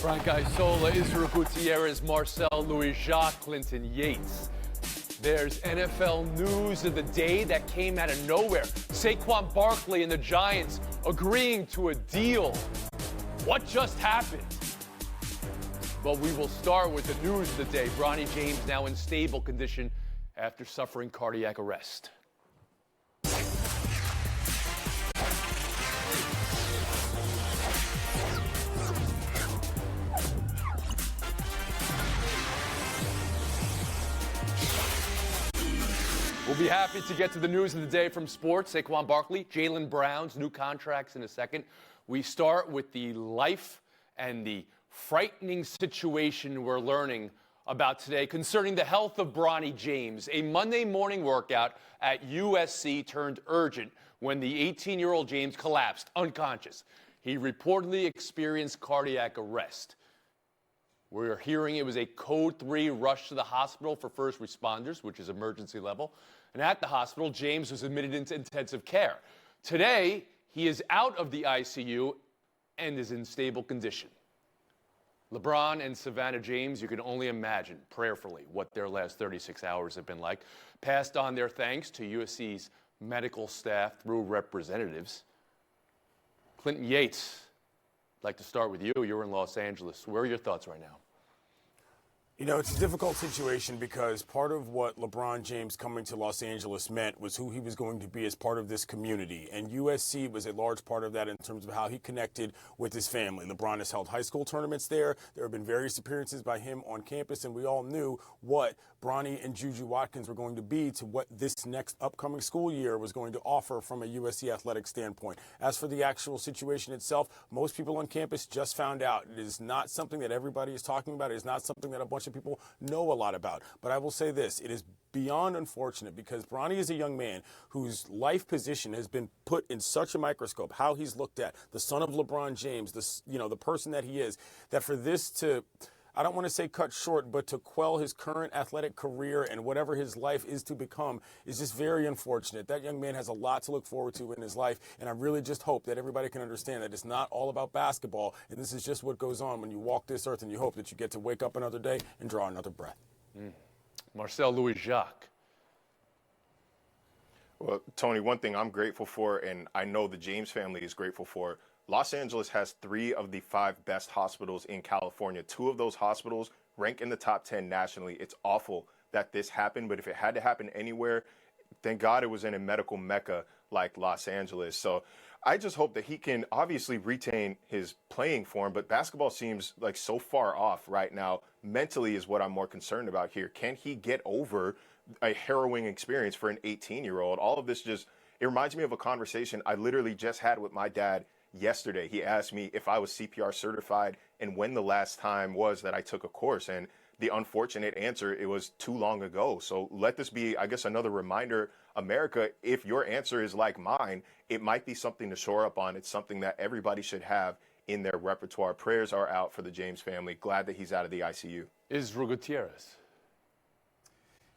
Frank Isola, Israel Gutierrez, Marcel Louis-Jacques, Clinton Yates. There's NFL news of the day that came out of nowhere. Saquon Barkley and the Giants agreeing to a deal. What just happened? Well, we will start with the news of the day. Bronny James now in stable condition after suffering cardiac arrest. We'll be happy to get to the news of the day from sports. Saquon Barkley, Jaylen Brown's new contracts in a second. We start with the life and the frightening situation we're learning about today concerning the health of Bronny James. A Monday morning workout at USC turned urgent when the 18-year-old James collapsed unconscious. He reportedly experienced cardiac arrest. We're hearing it was a Code 3 rush to the hospital for first responders, which is emergency level. And at the hospital, James was admitted into intensive care. Today, he is out of the ICU and is in stable condition. LeBron and Savannah James, you can only imagine prayerfully what their last 36 hours have been like. Passed on their thanks to USC's medical staff through representatives. Clinton Yates, I'd like to start with you. You're in Los Angeles. Where are your thoughts right now? You know, it's a difficult situation because part of what LeBron James coming to Los Angeles meant was who he was going to be as part of this community. And USC was a large part of that in terms of how he connected with his family. LeBron has held high school tournaments there. There have been various appearances by him on campus, and we all knew what Bronny and Juju Watkins were going to be to what this next upcoming school year was going to offer from a USC athletic standpoint. As for the actual situation itself, most people on campus just found out. It is not something that everybody is talking about. It is not something that a bunch of people know a lot about. But I will say this, it is beyond unfortunate because Bronny is a young man whose life position has been put in such a microscope, how he's looked at, the son of LeBron James, the person that he is, that for this to, I don't want to say cut short, but to quell his current athletic career and whatever his life is to become is just very unfortunate. That young man has a lot to look forward to in his life, and I really just hope that everybody can understand that it's not all about basketball, and this is just what goes on when you walk this earth, and you hope that you get to wake up another day and draw another breath. Marcel Louis-Jacques. Well, Tony, one thing I'm grateful for, and I know the James family is grateful for, Los Angeles has 3 of the 5 best hospitals in California. 2 of those hospitals rank in the top 10 nationally. It's awful that this happened, but if it had to happen anywhere, thank God it was in a medical mecca like Los Angeles. So I just hope that he can obviously retain his playing form, but basketball seems like so far off right now. Mentally is what I'm more concerned about here. Can he get over a harrowing experience for an 18-year-old? All of this just, it reminds me of a conversation I literally just had with my dad yesterday. He asked me if I was CPR certified and when the last time was that I took a course. And the unfortunate answer, it was too long ago. So let this be, I guess, another reminder, America, if your answer is like mine, it might be something to shore up on. It's something that everybody should have in their repertoire. Prayers are out for the James family. Glad that he's out of the ICU. Israel Gutierrez.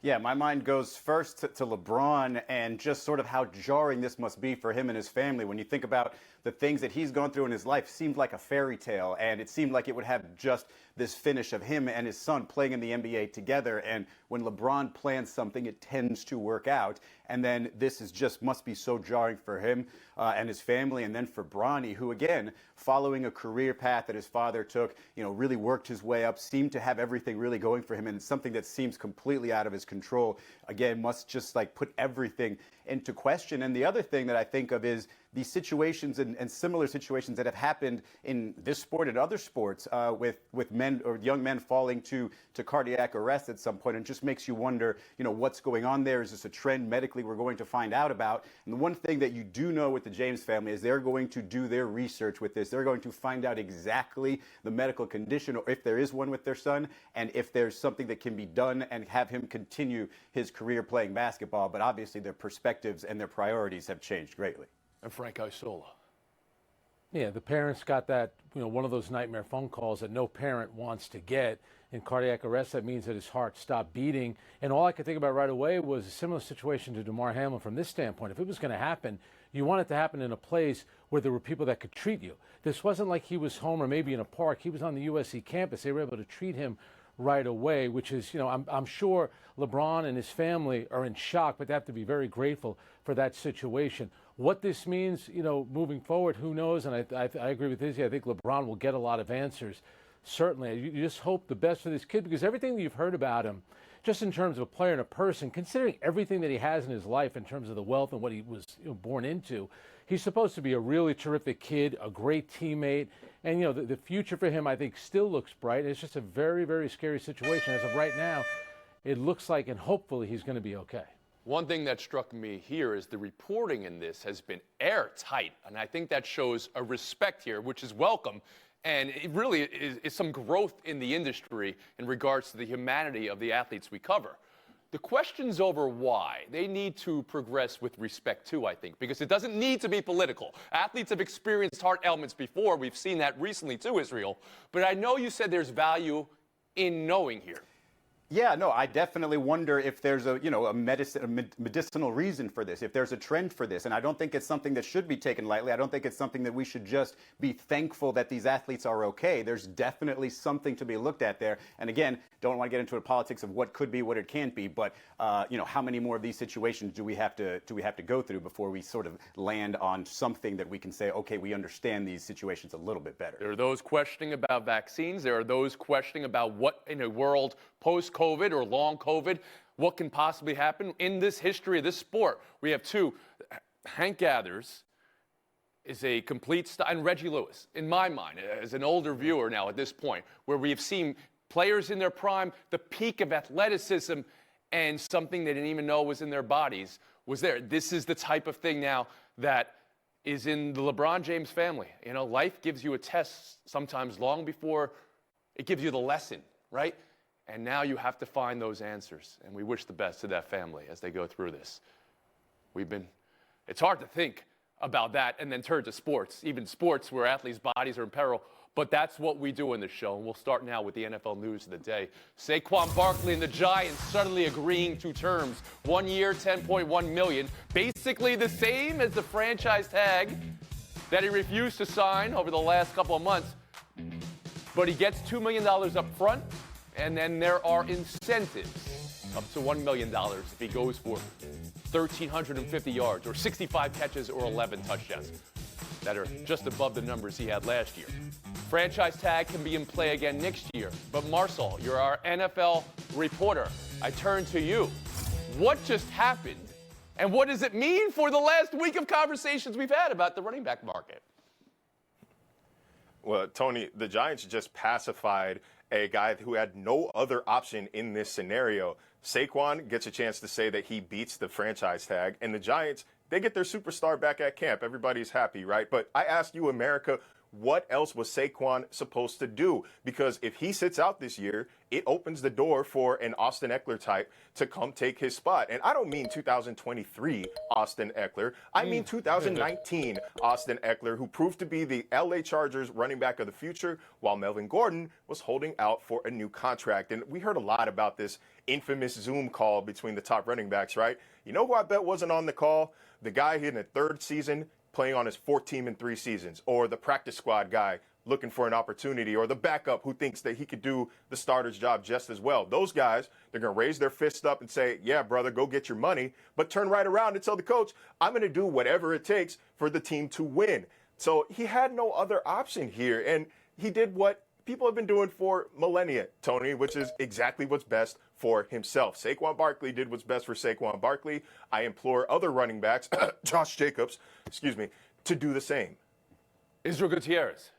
Yeah, my mind goes first to LeBron and just sort of how jarring this must be for him and his family. When you think about the things that he's gone through in his life, seemed like a fairy tale, and it seemed like it would have just this finish of him and his son playing in the NBA together. And when LeBron plans something, it tends to work out. And then this is just must be so jarring for him and his family. And then for Bronny, who, again, following a career path that his father took, really worked his way up, seemed to have everything really going for him. And it's something that seems completely out of his control. Again, must just like put everything into question. And the other thing that I think of is these situations and similar situations that have happened in this sport and other sports with men or young men falling to cardiac arrest at some point. And it just makes you wonder, what's going on there? Is this a trend medically we're going to find out about? And the one thing that you do know with the James family is they're going to do their research with this. They're going to find out exactly the medical condition, or if there is one with their son, and if there's something that can be done and have him continue his career playing basketball. But obviously their perspectives and their priorities have changed greatly. And Frank Isola. Yeah, the parents got that, one of those nightmare phone calls that no parent wants to get. In cardiac arrest, that means that his heart stopped beating. And all I could think about right away was a similar situation to DeMar Hamlin from this standpoint. If it was going to happen, you want it to happen in a place where there were people that could treat you. This wasn't like he was home or maybe in a park. He was on the USC campus. They were able to treat him right away, which is, I'm sure LeBron and his family are in shock, but they have to be very grateful for that situation. What this means, moving forward, who knows? And I agree with Izzy. I think LeBron will get a lot of answers. Certainly, you just hope the best for this kid, because everything that you've heard about him, just in terms of a player and a person, considering everything that he has in his life in terms of the wealth and what he was born into, he's supposed to be a really terrific kid, a great teammate. And, the future for him, I think, still looks bright. It's just a very, very scary situation. As of right now, it looks like, and hopefully, he's going to be okay. One thing that struck me here is the reporting in this has been airtight. And I think that shows a respect here, which is welcome. And it really is some growth in the industry in regards to the humanity of the athletes we cover. The questions over why, they need to progress with respect too, I think, because it doesn't need to be political. Athletes have experienced heart ailments before. We've seen that recently too, Israel. But I know you said there's value in knowing here. Yeah, no, I definitely wonder if there's a medicinal reason for this, if there's a trend for this. And I don't think it's something that should be taken lightly. I don't think it's something that we should just be thankful that these athletes are okay. There's definitely something to be looked at there. And again, don't want to get into the politics of what could be, what it can't be. But, how many more of these situations do we have to go through before we sort of land on something that we can say, okay, we understand these situations a little bit better? There are those questioning about vaccines. There are those questioning about what in a world post-COVID or long COVID, what can possibly happen in this history of this sport. We have two. Hank Gathers is a complete and Reggie Lewis, in my mind, as an older viewer now at this point, where we have seen players in their prime, the peak of athleticism, and something they didn't even know was in their bodies was there. This is the type of thing now that is in the LeBron James family. Life gives you a test sometimes long before it gives you the lesson, right? And now you have to find those answers. And we wish the best to that family as they go through this. It's hard to think about that and then turn to sports, even sports where athletes' bodies are in peril. But that's what we do in this show. And we'll start now with the NFL news of the day. Saquon Barkley and the Giants suddenly agreeing to terms. 1 year, $10.1 million. Basically the same as the franchise tag that he refused to sign over the last couple of months. But he gets $2 million up front. And then there are incentives up to $1 million if he goes for 1,350 yards or 65 catches or 11 touchdowns that are just above the numbers he had last year. Franchise tag can be in play again next year. But Marcel, you're our NFL reporter. I turn to you. What just happened? And what does it mean for the last week of conversations we've had about the running back market? Well, Tony, the Giants just pacified a guy who had no other option in this scenario. Saquon gets a chance to say that he beats the franchise tag, and the Giants, they get their superstar back at camp. Everybody's happy, right? But I ask you, America, what else was Saquon supposed to do? Because if he sits out this year, it opens the door for an Austin Eckler type to come take his spot. And I don't mean 2023 Austin Eckler. I mean 2019 Austin Eckler, who proved to be the LA Chargers running back of the future, while Melvin Gordon was holding out for a new contract. And we heard a lot about this infamous Zoom call between the top running backs, right? You know who I bet wasn't on the call? The guy in the third season playing on his fourth team in 3 seasons, or the practice squad guy looking for an opportunity, or the backup who thinks that he could do the starter's job just as well. Those guys, they're going to raise their fist up and say, yeah, brother, go get your money, but turn right around and tell the coach, I'm going to do whatever it takes for the team to win. So he had no other option here, and he did what people have been doing for millennia, Tony, which is exactly what's best for himself. Saquon Barkley did what's best for Saquon Barkley. I implore other running backs, Josh Jacobs, to do the same. Israel Gutierrez.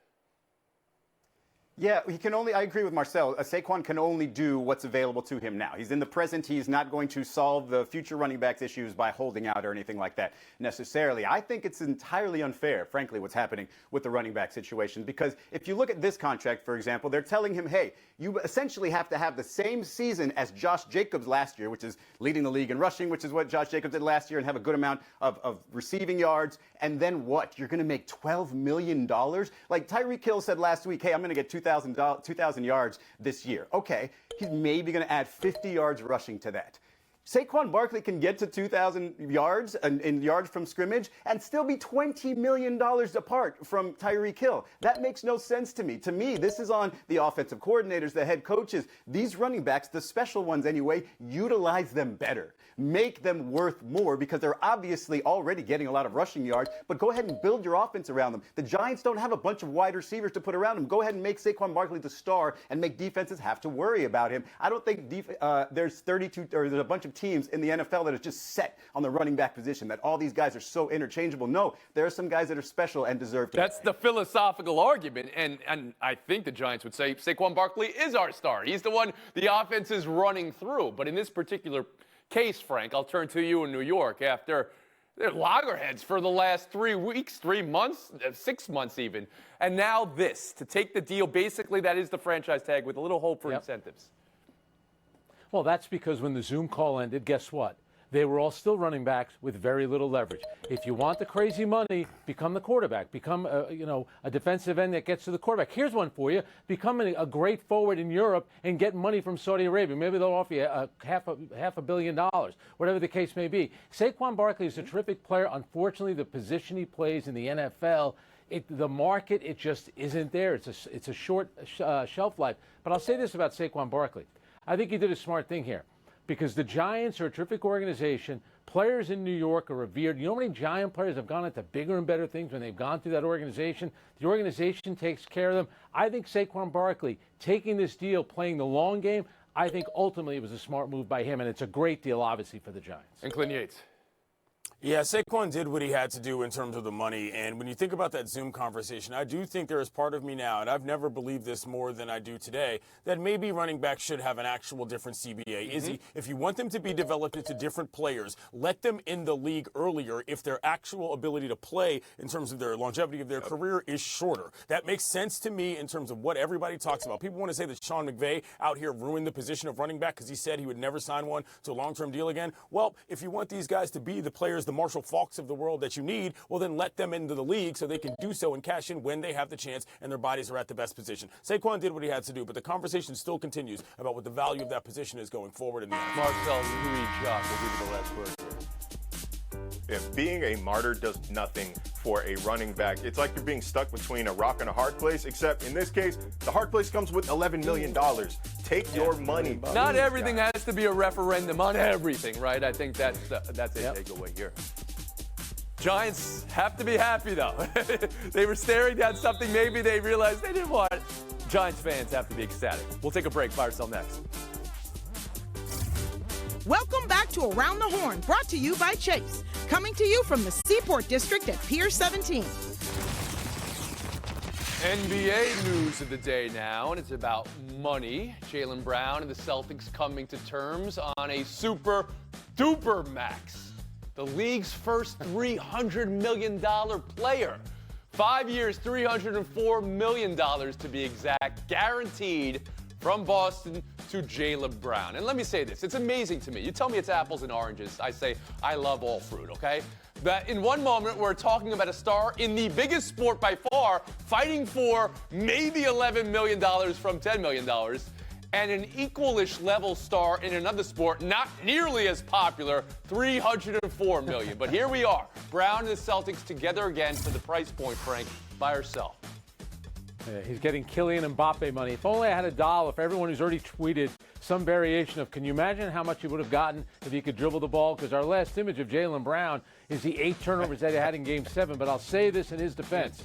Yeah, I agree with Marcel. Saquon can only do what's available to him now. He's in the present. He's not going to solve the future running backs issues by holding out or anything like that necessarily. I think it's entirely unfair, frankly, what's happening with the running back situation, because if you look at this contract, for example, they're telling him, hey, you essentially have to have the same season as Josh Jacobs last year, which is leading the league in rushing, which is what Josh Jacobs did last year, and have a good amount of receiving yards. And then what? You're going to make $12 million? Like Tyreek Hill said last week, hey, I'm going to get 2,000 yards this year. Okay, he's maybe going to add 50 yards rushing to that. Saquon Barkley can get to 2,000 yards in yards from scrimmage and still be $20 million apart from Tyreek Hill. That makes no sense to me. To me, this is on the offensive coordinators, the head coaches. These running backs, the special ones anyway, utilize them better. Make them worth more because they're obviously already getting a lot of rushing yards, but go ahead and build your offense around them. The Giants don't have a bunch of wide receivers to put around them. Go ahead and make Saquon Barkley the star and make defenses have to worry about him. I don't think there's a bunch of teams in the NFL that are just set on the running back position, that all these guys are so interchangeable. No, there are some guys that are special and deserve to. That's the philosophical argument, and I think the Giants would say Saquon Barkley is our star. He's the one the offense is running through. But in this particular case, Frank, I'll turn to you in New York after they're loggerheads for the last 3 weeks, 3 months, 6 months even. And now this, to take the deal, basically that is the franchise tag with a little hope for incentives. Well, that's because when the Zoom call ended, guess what? They were all still running backs with very little leverage. If you want the crazy money, become the quarterback. Become a defensive end that gets to the quarterback. Here's one for you. Become a great forward in Europe and get money from Saudi Arabia. Maybe they'll offer you half a billion dollars, whatever the case may be. Saquon Barkley is a terrific player. Unfortunately, the position he plays in the NFL, the market, it just isn't there. It's a short shelf life. But I'll say this about Saquon Barkley. I think he did a smart thing here, because the Giants are a terrific organization. Players in New York are revered. You know how many Giant players have gone into bigger and better things when they've gone through that organization? The organization takes care of them. I think Saquon Barkley taking this deal, playing the long game, I think ultimately it was a smart move by him, and it's a great deal, obviously, for the Giants. And Clint Yates. Yeah, Saquon did what he had to do in terms of the money. And when you think about that Zoom conversation, I do think there is part of me now, and I've never believed this more than I do today, that maybe running backs should have an actual different CBA. If you want them to be developed into different players, let them in the league earlier if their actual ability to play in terms of their longevity of their career is shorter. That makes sense to me in terms of what everybody talks about. People want to say that Sean McVay out here ruined the position of running back because he said he would never sign one to a long-term deal again. Well, if you want these guys to be the players, the Marshall Falks of the world that you need, well, then let them into the league so they can do so and cash in when they have the chance and their bodies are at the best position. Saquon did what he had to do, but the conversation still continues about what the value of that position is going forward in the NFL. Marcel Louis-Jacques will give you the last word here. If being a martyr does nothing for a running back, it's like you're being stuck between a rock and a hard place, except in this case, the hard place comes with $11 million. Take your money. Not everything has to be a referendum on everything, right? I think that's a takeaway here. Giants have to be happy, though. They were staring down something maybe they realized they didn't want. Giants fans have to be ecstatic. We'll take a break. Fire Cell next. Welcome back to Around the Horn, brought to you by Chase. Coming to you from the Seaport District at Pier 17. NBA news of the day now, and it's about money. Jaylen Brown and the Celtics coming to terms on a super duper max. The league's first $300 million player. 5 years, $304 million to be exact, guaranteed from Boston to Jaylen Brown. And let me say this, it's amazing to me. You tell me it's apples and oranges, I say I love all fruit, okay? That in one moment we're talking about a star in the biggest sport by far, fighting for maybe $11 million from $10 million. And an equalish level star in another sport, not nearly as popular, $304 million. But here we are, Brown and the Celtics together again for the price point, Frank, buy or sell. He's getting Kylian Mbappe money. If only I had $1 for everyone who's already tweeted some variation of, can you imagine how much he would have gotten if he could dribble the ball? Because our last image of Jaylen Brown is the 8 turnovers that he had in Game 7. But I'll say this in his defense.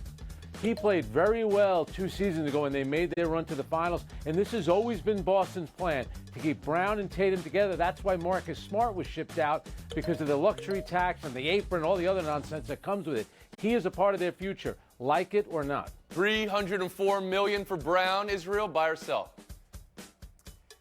He played very well 2 seasons ago when they made their run to the finals, and this has always been Boston's plan, to keep Brown and Tatum together. That's why Marcus Smart was shipped out, because of the luxury tax and the apron and all the other nonsense that comes with it. He is a part of their future, like it or not. $304 million for Brown, Israel, buy or sell?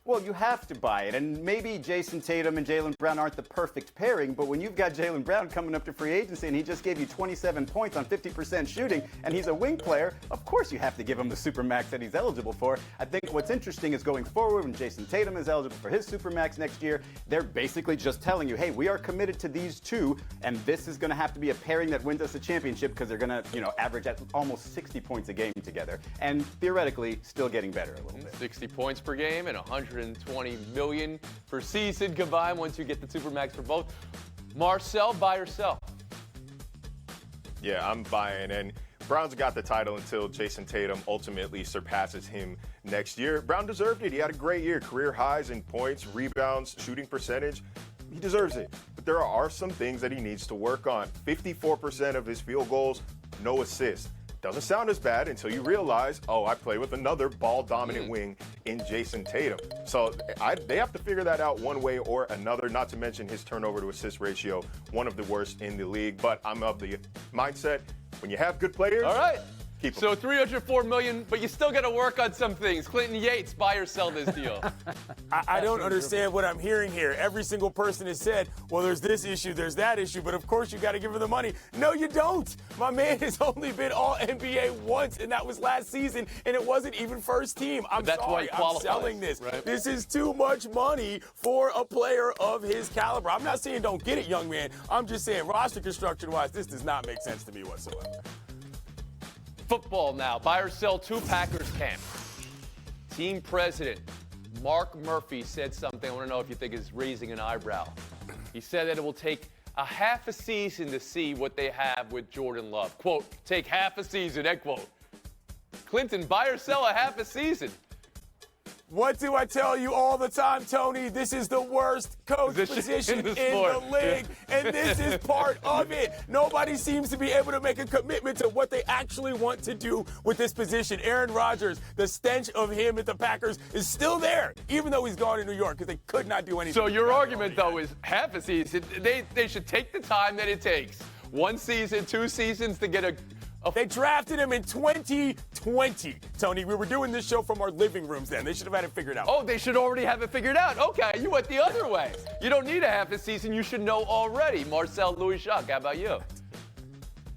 Well, you have to buy it, and maybe Jason Tatum and Jaylen Brown aren't the perfect pairing, but when you've got Jaylen Brown coming up to free agency and he just gave you 27 points on 50% shooting, and he's a wing player, of course you have to give him the supermax that he's eligible for. I think what's interesting is going forward when Jason Tatum is eligible for his supermax next year, they're basically just telling you, hey, we are committed to these two, and this is going to have to be a pairing that wins us a championship because they're going to, average at almost 60 points a game together, and theoretically still getting better a little bit. 60 points per game and 100 $120 million per season combined once you get the Supermax for both. Marcel, buy or sell? Yeah, I'm buying. And Brown's got the title until Jason Tatum ultimately surpasses him next year. Brown deserved it. He had a great year. Career highs in points, rebounds, shooting percentage. He deserves it. But there are some things that he needs to work on. 54% of his field goals, no assists. Doesn't sound as bad until you realize, oh, I play with another ball-dominant wing in Jason Tatum. So they have to figure that out one way or another, not to mention his turnover-to-assist ratio, one of the worst in the league. But I'm of the mindset, when you have good players, all right. Keep so $304 million, but you still got to work on some things. Clinton Yates, buy or sell this deal? I don't understand what I'm hearing here. Every single person has said, well, there's this issue, there's that issue, but of course you got to give him the money. No, you don't. My man has only been All-NBA once, and that was last season, and it wasn't even first team. That's sorry, why he qualifies, I'm selling this. right? This is too much money for a player of his caliber. I'm not saying don't get it, young man. I'm just saying roster construction-wise, this does not make sense to me whatsoever. Football now. Buy or sell to Packers camp. Team president Mark Murphy said something I want to know if you think is raising an eyebrow. He said that it will take a half a season to see what they have with Jordan Love. Quote, take half a season, end quote. Clinton, buy or sell a half a season? What do I tell you all the time, Tony? This is the worst coach position in the league, and this is part of it. Nobody seems to be able to make a commitment to what they actually want to do with this position. Aaron Rodgers, the stench of him at the Packers is still there, even though he's gone to New York because they could not do anything. So your argument, though, is half a season. They should take the time that it takes. 1 season, 2 seasons to get a They drafted him in 2020, Tony. We were doing this show from our living rooms then. They should have had it figured out. Oh, they should already have it figured out. Okay, you went the other way. You don't need a half a season. You should know already. Marcel Louis Jacques, how about you?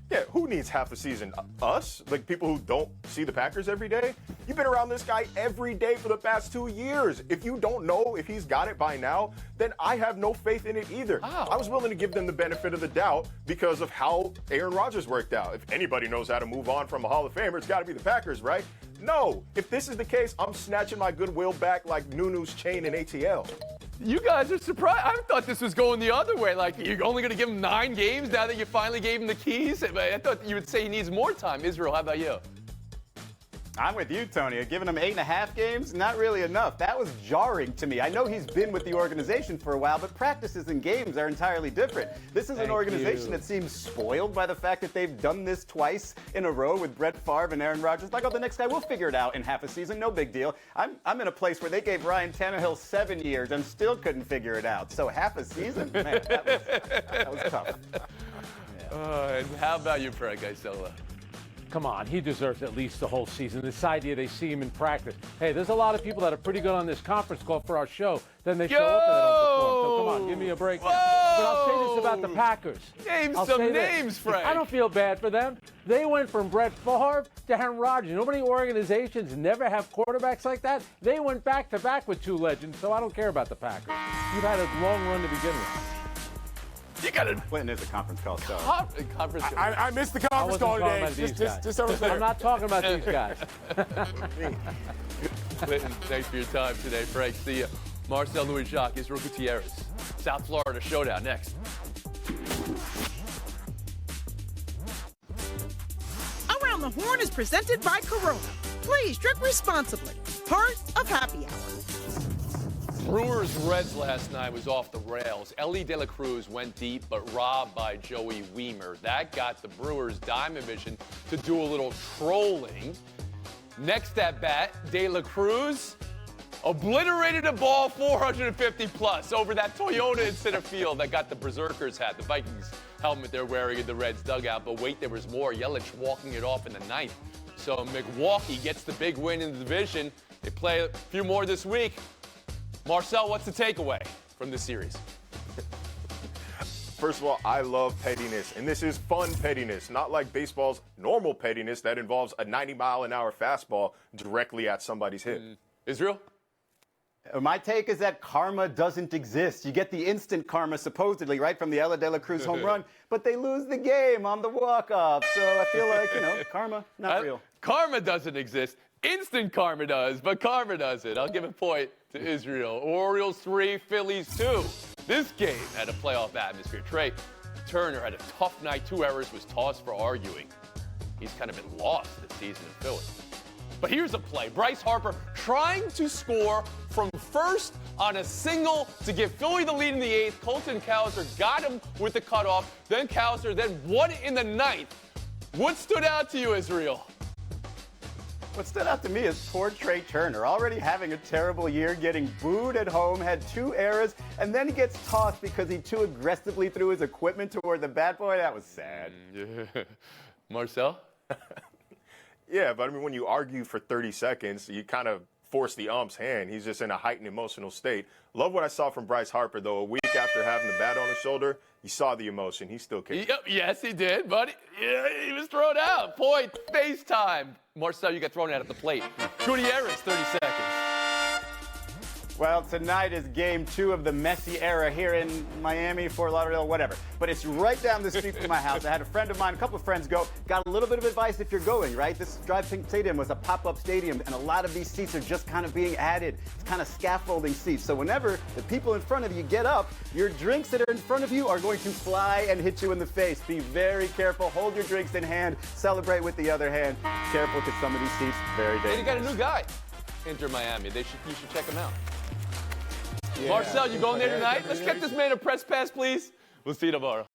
Yeah, who needs half a season? Us? Like people who don't see the Packers every day? You've been around this guy every day for the past 2 years. If you don't know if he's got it by now, then I have no faith in it either. Wow. I was willing to give them the benefit of the doubt because of how Aaron Rodgers worked out. If anybody knows how to move on from a Hall of Famer, it's got to be the Packers, right? No. If this is the case, I'm snatching my goodwill back like Nunu's chain in ATL. You guys are surprised. I thought this was going the other way. Like, you're only going to give him 9 games now that you finally gave him the keys? I thought you would say he needs more time. Israel, how about you? I'm with you, Tony. Giving him 8.5 games, not really enough. That was jarring to me. I know he's been with the organization for a while, but practices and games are entirely different. This is an organization that seems spoiled by the fact that they've done this twice in a row with Brett Favre and Aaron Rodgers. Like, oh, the next guy, we'll figure it out in half a season. No big deal. I'm in a place where they gave Ryan Tannehill 7 years and still couldn't figure it out. So half a season? Man, that was tough. And how about you, Frank Isola? Come on, he deserves at least the whole season. This idea they see him in practice. Hey, there's a lot of people that are pretty good on this conference call for our show. Then they show up and they don't perform. So come on, give me a break. But I'll say this about the Packers. Name I'll some say names, this. Frank. I don't feel bad for them. They went from Brett Favre to Aaron Rodgers. Nobody organizations never have quarterbacks like that. They went back to back with 2 legends, so I don't care about the Packers. You've had a long run to begin with. You got it. Clinton is a conference call, so. Conference. I missed the conference call today. Just so we're clear. I'm not talking about these guys. Clinton, thanks for your time today, Frank. See ya. Marcel Louis Jacques, Israel Gutierrez. South Florida Showdown next. Around the Horn is presented by Corona. Please drink responsibly. Part of Happy Hour. Brewers Reds last night was off the rails. Ellie De La Cruz went deep, but robbed by Joey Weimer. That got the Brewers Diamond Vision to do a little trolling. Next at bat, De La Cruz obliterated a ball 450 plus over that Toyota in center field that got the Berserkers hat, the Vikings helmet they're wearing in the Reds dugout. But wait, there was more. Yelich walking it off in the 9th. So Milwaukee gets the big win in the division. They play a few more this week. Marcel, what's the takeaway from this series? First of all, I love pettiness, and this is fun pettiness, not like baseball's normal pettiness that involves a 90-mile-an-hour fastball directly at somebody's hip. Israel? My take is that karma doesn't exist. You get the instant karma, supposedly, right, from the Ella De La Cruz home run, but they lose the game on the walk-off. So I feel like, karma, not real. Karma doesn't exist. instant karma does, but karma doesn't. I'll give a point to Israel. Orioles 3, Phillies 2. This game had a playoff atmosphere. Trey Turner had a tough night. 2 errors, was tossed for arguing. He's kind of been lost this season in Philly. But here's a play. Bryce Harper trying to score from first on a single to give Philly the lead in the 8th. Colton Cowser got him with the cutoff. Then Cowser, then won it in the 9th. What stood out to you, Israel? What stood out to me is poor Trey Turner, already having a terrible year, getting booed at home, had 2 errors, and then he gets tossed because he too aggressively threw his equipment toward the bat. Boy, that was sad. Yeah. Marcel? Yeah, but I mean, when you argue for 30 seconds, you kind of force the ump's hand. He's just in a heightened emotional state. Love what I saw from Bryce Harper, though. A week after having the bat on his shoulder, you saw the emotion. He still kicked. Yep, yes, he did, but he was thrown out. Point, FaceTime. Marcel, you got thrown out at the plate. Gutierrez, 30 seconds. Well, tonight is game 2 of the Messi era here in Miami, Fort Lauderdale, whatever. But it's right down the street from my house. I had a friend of mine, a couple of friends go, got a little bit of advice if you're going, right? This Drive Pink Stadium was a pop-up stadium, and a lot of these seats are just kind of being added. It's kind of scaffolding seats. So whenever the people in front of you get up, your drinks that are in front of you are going to fly and hit you in the face. Be very careful. Hold your drinks in hand. Celebrate with the other hand. Careful, because some of these seats very dangerous. And you got a new guy, Inter Miami. You should check him out. Yeah. Marcel, you going there tonight? Let's get this man a press pass, please. We'll see you tomorrow.